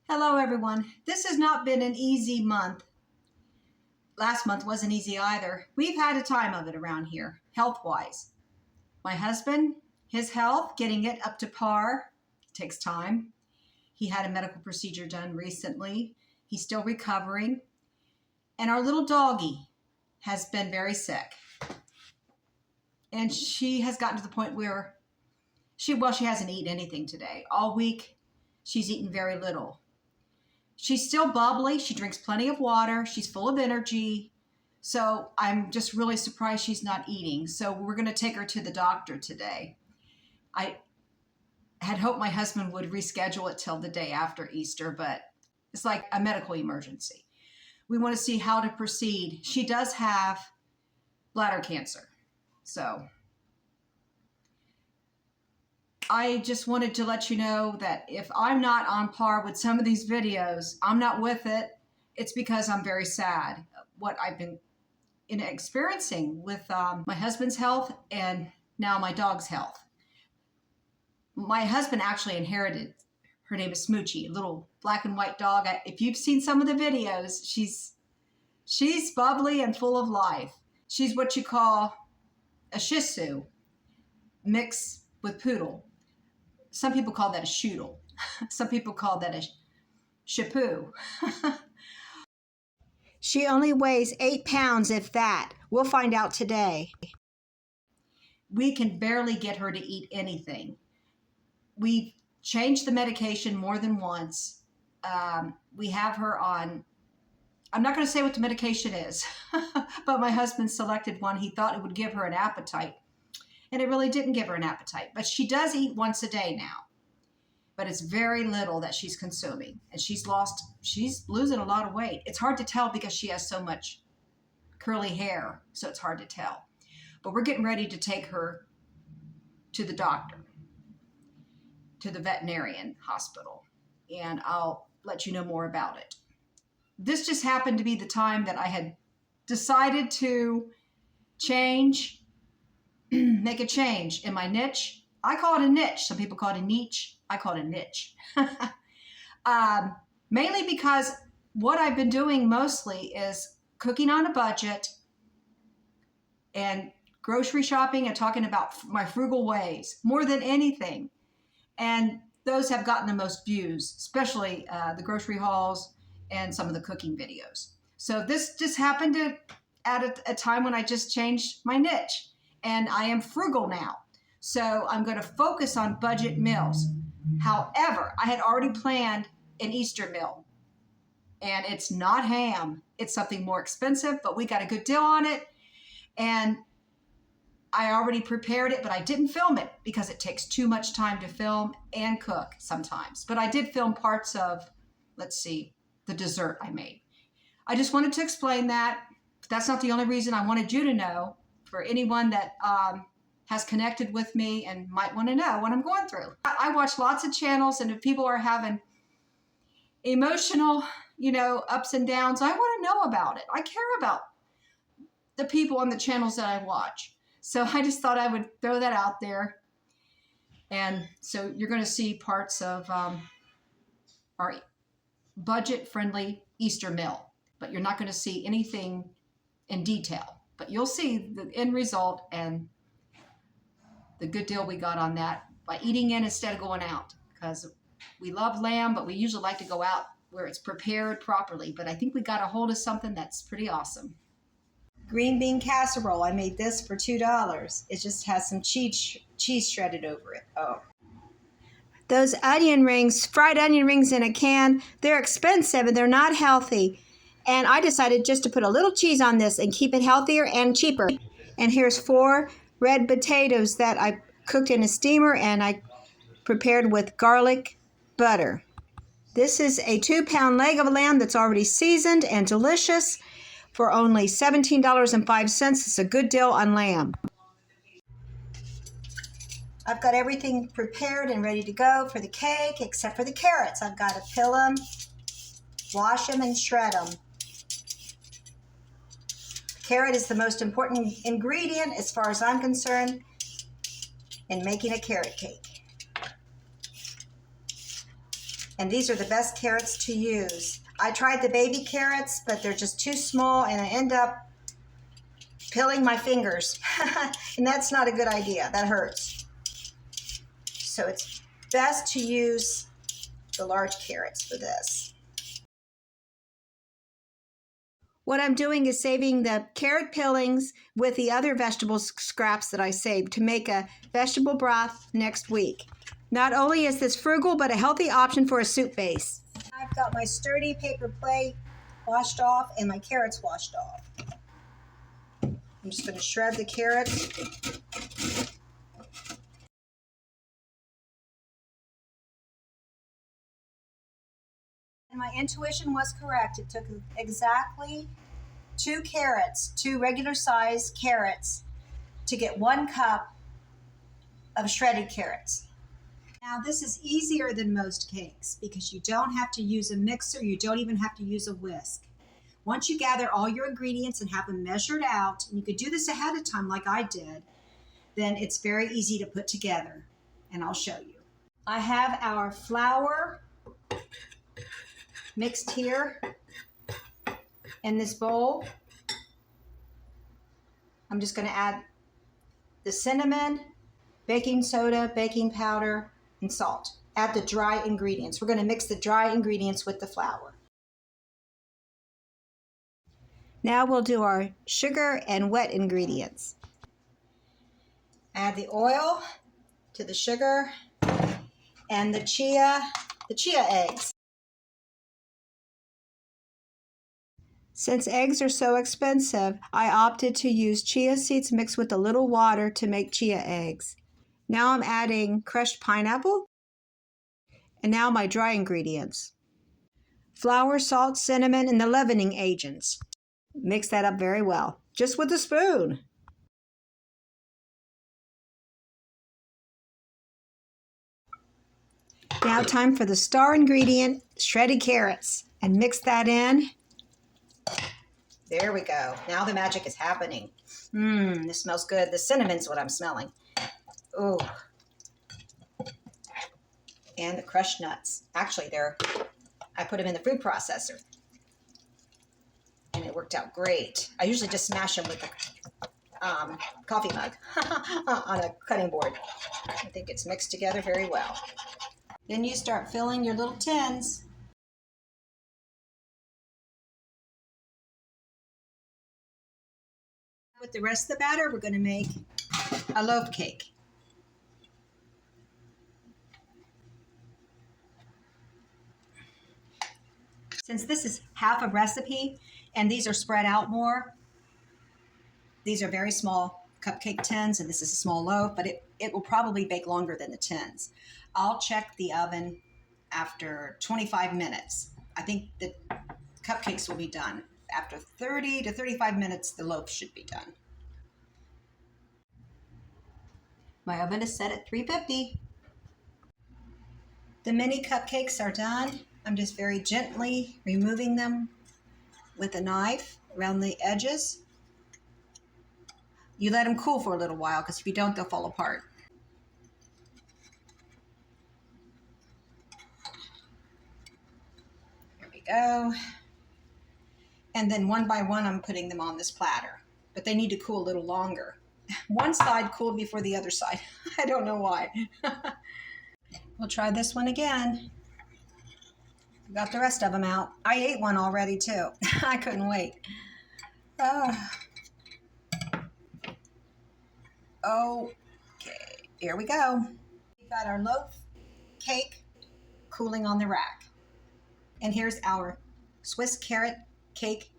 Hello, everyone. This has not been an easy month. Last month wasn't easy either. We've had a time of it around here, health-wise. My husband, his health, getting it up to par, takes time. He had a medical procedure done recently. He's still recovering. And our little doggie has been very sick. And she has gotten to the point where she hasn't eaten anything today. All week, she's eaten very little. She's still bubbly. She drinks plenty of water. She's full of energy. So I'm just really surprised she's not eating. So we're going to take her to the doctor today. I had hoped my husband would reschedule it till the day after Easter, but it's like a medical emergency. We want to see how to proceed. She does have bladder cancer. So I just wanted to let you know that if I'm not on par with some of these videos, I'm not with it. It's because I'm very sad what I've been experiencing with my husband's health and now my dog's health. My husband actually inherited, her name is Smoochie, a little black and white dog. If you've seen some of the videos, she's bubbly and full of life. She's what you call a Shih Tzu mixed with poodle. Some people call that a shoodle. Some people call that a shapoo. She only weighs 8 pounds, if that. We'll find out today. We can barely get her to eat anything. We've changed the medication more than once. We have her on, I'm not going to say what the medication is, but my husband selected one. He thought it would give her an appetite. And it really didn't give her an appetite. But she does eat once a day now. But it's very little that she's consuming. And she's losing a lot of weight. It's hard to tell because she has so much curly hair. So it's hard to tell. But we're getting ready to take her to the doctor, to the veterinarian hospital. And I'll let you know more about it. This just happened to be the time that I had decided to change, make a change in my niche. I call it a niche. Some people call it a niche. I call it a niche. Mainly because what I've been doing mostly is cooking on a budget and grocery shopping and talking about my frugal ways more than anything. And those have gotten the most views, especially the grocery hauls and some of the cooking videos. So this just happened to at a time when I just changed my niche. And I am frugal now. So I'm going to focus on budget meals. However, I had already planned an Easter meal. And it's not ham. It's something more expensive, but we got a good deal on it. And I already prepared it, but I didn't film it because it takes too much time to film and cook sometimes. But I did film parts of, let's see, the dessert I made. I just wanted to explain that. That's not the only reason. I wanted you to know. For anyone that has connected with me and might want to know what I'm going through. I watch lots of channels, and if people are having emotional, ups and downs, I want to know about it. I care about the people on the channels that I watch. So I just thought I would throw that out there. And so you're going to see parts of our budget-friendly Easter meal, but you're not going to see anything in detail. But you'll see the end result and the good deal we got on that by eating in instead of going out. Because we love lamb, but we usually like to go out where it's prepared properly. But I think we got a hold of something that's pretty awesome. Green bean casserole. I made this for $2. It just has some cheese shredded over it. Oh. Those onion rings, fried onion rings in a can, they're expensive and they're not healthy. And I decided just to put a little cheese on this and keep it healthier and cheaper. And here's 4 red potatoes that I cooked in a steamer and I prepared with garlic butter. This is a 2-pound leg of a lamb that's already seasoned and delicious for only $17.05. It's a good deal on lamb. I've got everything prepared and ready to go for the cake except for the carrots. I've got to peel them, wash them, and shred them. Carrot is the most important ingredient, as far as I'm concerned, in making a carrot cake. And these are the best carrots to use. I tried the baby carrots, but they're just too small and I end up peeling my fingers. And that's not a good idea. That hurts. So it's best to use the large carrots for this. What I'm doing is saving the carrot peelings with the other vegetable scraps that I saved to make a vegetable broth next week. Not only is this frugal, but a healthy option for a soup base. I've got my sturdy paper plate washed off and my carrots washed off. I'm just going to shred the carrots. And my intuition was correct. It took exactly 2 carrots, 2 regular size carrots, to get 1 cup of shredded carrots. Now this is easier than most cakes because you don't have to use a mixer, you don't even have to use a whisk. Once you gather all your ingredients and have them measured out, and you could do this ahead of time like I did, then it's very easy to put together, and I'll show you. I have our flour mixed here in this bowl. I'm just going to add the cinnamon, baking soda, baking powder, and salt. Add the dry ingredients. We're going to mix the dry ingredients with the flour. Now we'll do our sugar and wet ingredients. Add the oil to the sugar and the chia eggs. Since eggs are so expensive, I opted to use chia seeds mixed with a little water to make chia eggs. Now I'm adding crushed pineapple, and now my dry ingredients. Flour, salt, cinnamon, and the leavening agents. Mix that up very well, just with a spoon. Now time for the star ingredient, shredded carrots, and mix that in. There we go. Now the magic is happening. This smells good. The cinnamon's what I'm smelling. Oh. And the crushed nuts. Actually, I put them in the food processor. And it worked out great. I usually just smash them with a coffee mug on a cutting board. I think it's mixed together very well. Then you start filling your little tins. With the rest of the batter, we're going to make a loaf cake. Since this is half a recipe and these are spread out more, these are very small cupcake tins and this is a small loaf, but it will probably bake longer than the tins. I'll check the oven after 25 minutes. I think the cupcakes will be done. After 30 to 35 minutes, the loaf should be done. My oven is set at 350. The mini cupcakes are done. I'm just very gently removing them with a knife around the edges. You let them cool for a little while because if you don't, they'll fall apart. There we go. And then one by one, I'm putting them on this platter, but they need to cool a little longer. One side cooled before the other side. I don't know why. We'll try this one again. Got the rest of them out. I ate one already too. I couldn't wait. Okay, here we go. We've got our loaf cake cooling on the rack. And here's our Swiss carrot cake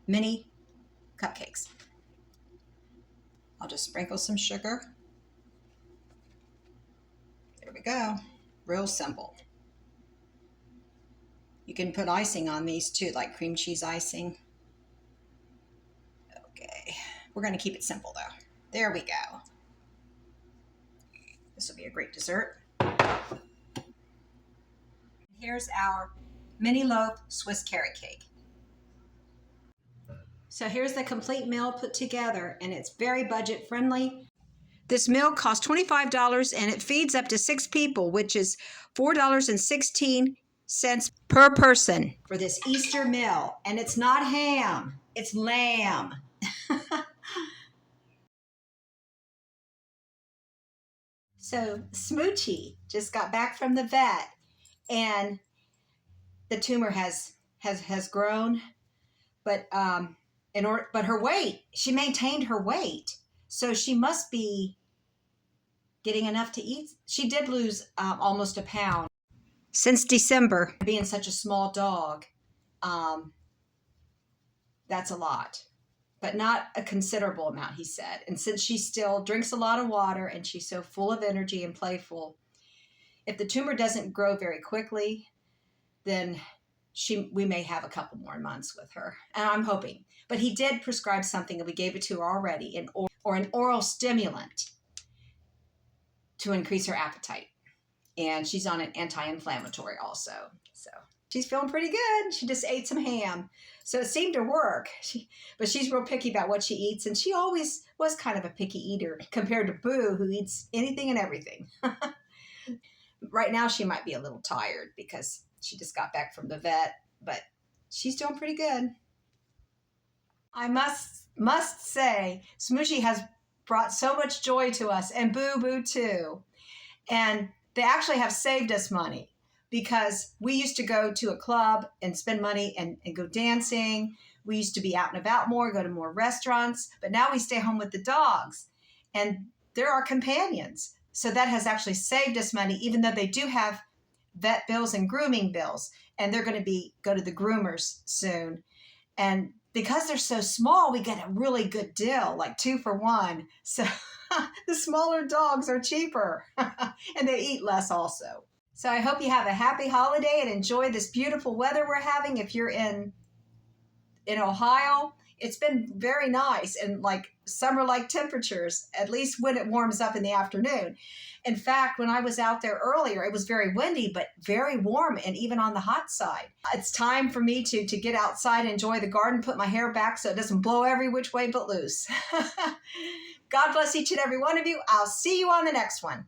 mini cupcakes. I'll just sprinkle some sugar. There we go. Real simple. You can put icing on these too, like cream cheese icing. Okay, we're going to keep it simple though. There we go. This will be a great dessert. Here's our mini loaf Swiss carrot cake. So here's the complete meal put together, and it's very budget friendly. This meal costs $25 and it feeds up to 6 people, which is $4.16 per person for this Easter meal. And it's not ham, it's lamb. So Smoochie just got back from the vet, and the tumor has grown, but but her weight, she maintained her weight, so she must be getting enough to eat. She did lose almost a pound since December. Being such a small dog, that's a lot, but not a considerable amount, he said. And since she still drinks a lot of water and she's so full of energy and playful, if the tumor doesn't grow very quickly, then we may have a couple more months with her, and I'm hoping. But he did prescribe something, and we gave it to her already, an oral stimulant to increase her appetite. And she's on an anti-inflammatory also. So she's feeling pretty good. She just ate some ham. So it seemed to work. But she's real picky about what she eats, and she always was kind of a picky eater compared to Boo, who eats anything and everything. Right now she might be a little tired because she just got back from the vet, but she's doing pretty good. I must say, Smoochie has brought so much joy to us, and Boo Boo too. And they actually have saved us money, because we used to go to a club and spend money and go dancing. We used to be out and about more, go to more restaurants, but now we stay home with the dogs, and they're our companions. So that has actually saved us money, even though they do have vet bills and grooming bills, and they're going to go to the groomers soon. And because they're so small, we get a really good deal, like 2 for 1. So the smaller dogs are cheaper and they eat less also. So I hope you have a happy holiday and enjoy this beautiful weather we're having. If you're in Ohio, it's been very nice and like summer-like temperatures, at least when it warms up in the afternoon. In fact, when I was out there earlier, it was very windy, but very warm, and even on the hot side. It's time for me to get outside, enjoy the garden, put my hair back so it doesn't blow every which way but loose. God bless each and every one of you. I'll see you on the next one.